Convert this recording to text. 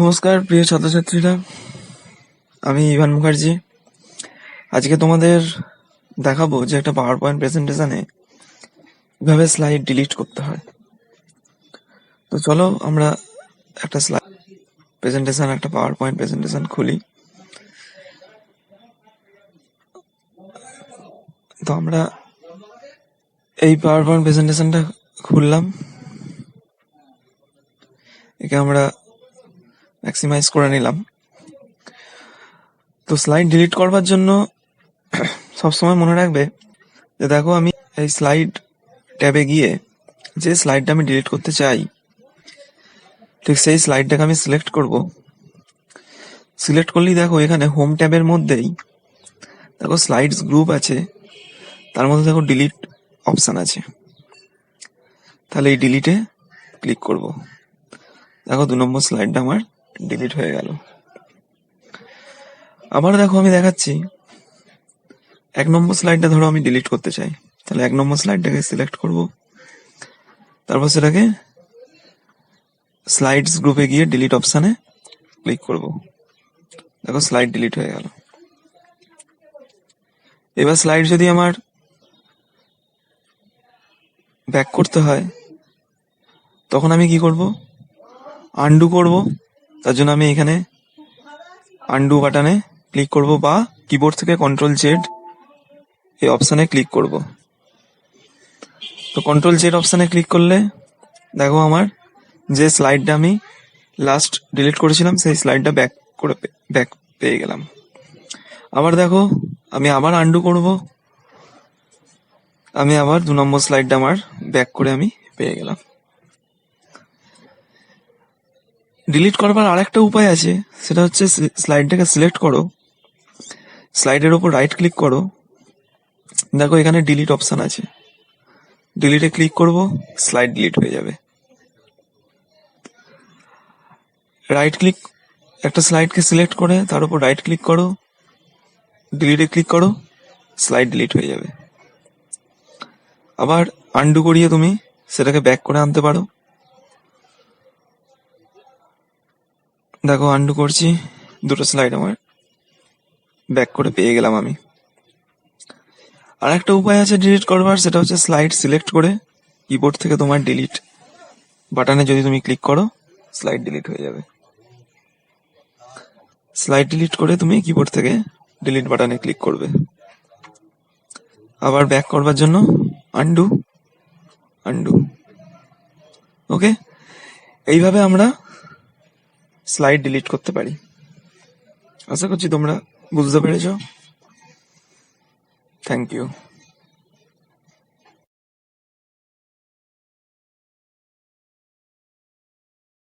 নমস্কার প্রিয় ছাত্রছাত্রীরা, আমি ইভান মুখার্জি। আজকে তোমাদের দেখাবো যে একটা পাওয়ার পয়েন্ট প্রেজেন্টেশনে কিভাবে স্লাইড ডিলিট করতে হয়। তো চলো আমরা একটা স্লাইড প্রেজেন্টেশন, একটা পাওয়ার পয়েন্ট প্রেজেন্টেশন খুলি। তো আমরা এই পাওয়ার পয়েন্ট প্রেজেন্টেশনটা খুললাম, একে আমরা ম্যাক্সিমাইজ করে নিলাম। তো স্লাইড ডিলিট করবার জন্য সবসময় মনে রাখবে যে দেখো, আমি এই স্লাইড ট্যাবে গিয়ে যে স্লাইডটা আমি ডিলিট করতে চাই, ঠিক সেই স্লাইডটাকে আমি সিলেক্ট করব। সিলেক্ট করলেই দেখো এখানে হোম ট্যাবের মধ্যেই দেখো স্লাইডস গ্রুপ আছে, তার মধ্যে দেখো ডিলিট অপশান আছে। তাহলে এই ডিলিটে ক্লিক করব। দেখো 2 নম্বর স্লাইডটা আমার ডিলিট হয়ে গেল। আবার দেখো আমি দেখাচ্ছি 1 নম্বর স্লাইডটা ধরো আমি ডিলিট করতে চাই, তাহলে 1 নম্বর স্লাইডটাকে সিলেক্ট করব, তারপর সেটাকে স্লাইডস গ্রুপে গিয়ে ডিলিট অপশানে ক্লিক করব। দেখো স্লাইড ডিলিট হয়ে গেল। এবার স্লাইড যদি আমার ব্যাক করতে হয় তখন আমি কি করব? আনডু করব। তার জন্য আমি এখানে আনডু বাটনে ক্লিক করব বা কিবোর্ড থেকে Ctrl+Z এই অপশানে ক্লিক করব। তো Ctrl+Z অপশানে ক্লিক করলে দেখো আমার যে স্লাইডটা আমি লাস্ট ডিলিট করেছিলাম সেই স্লাইডটা ব্যাক পেয়ে গেলাম। আবার দেখো আমি আবার আনডু করব, আমি আবার 2 নম্বর স্লাইডটা আমার ব্যাক করে আমি পেয়ে গেলাম। ডিলিট করবার আরেকটা উপায় আছে, সেটা হচ্ছে স্লাইডটাকে সিলেক্ট করো, স্লাইডের ওপর রাইট ক্লিক করো, দেখো এখানে ডিলিট অপশান আছে, ডিলিটে ক্লিক করব, স্লাইড ডিলিট হয়ে যাবে। রাইট ক্লিক, একটা স্লাইডকে সিলেক্ট করে তার উপর রাইট ক্লিক করো, ডিলিটে ক্লিক করো, স্লাইড ডিলিট হয়ে যাবে। আবার আনডু করিয়ে তুমি সেটাকে ব্যাক করে আনতে পারো। দেখো আনডু করছি, 2টো স্লাইড আমার ব্যাক করে পেয়ে গেলাম আমি। আর একটা উপায় আছে ডিলিট করবার, সেটা হচ্ছে স্লাইড সিলেক্ট করে কিবোর্ড থেকে তোমার ডিলিট বাটনে যদি তুমি ক্লিক করো, স্লাইড ডিলিট হয়ে যাবে। স্লাইড ডিলিট করে তুমি কিবোর্ড থেকে ডিলিট বাটনে ক্লিক করবে। আবার ব্যাক করবার জন্য আনডু, আনডু। ওকে, এইভাবে আমরা স্লাইড ডিলিট করতে পারি। আশা করছি তোমরা বুঝতে পেরেছো। Thank you.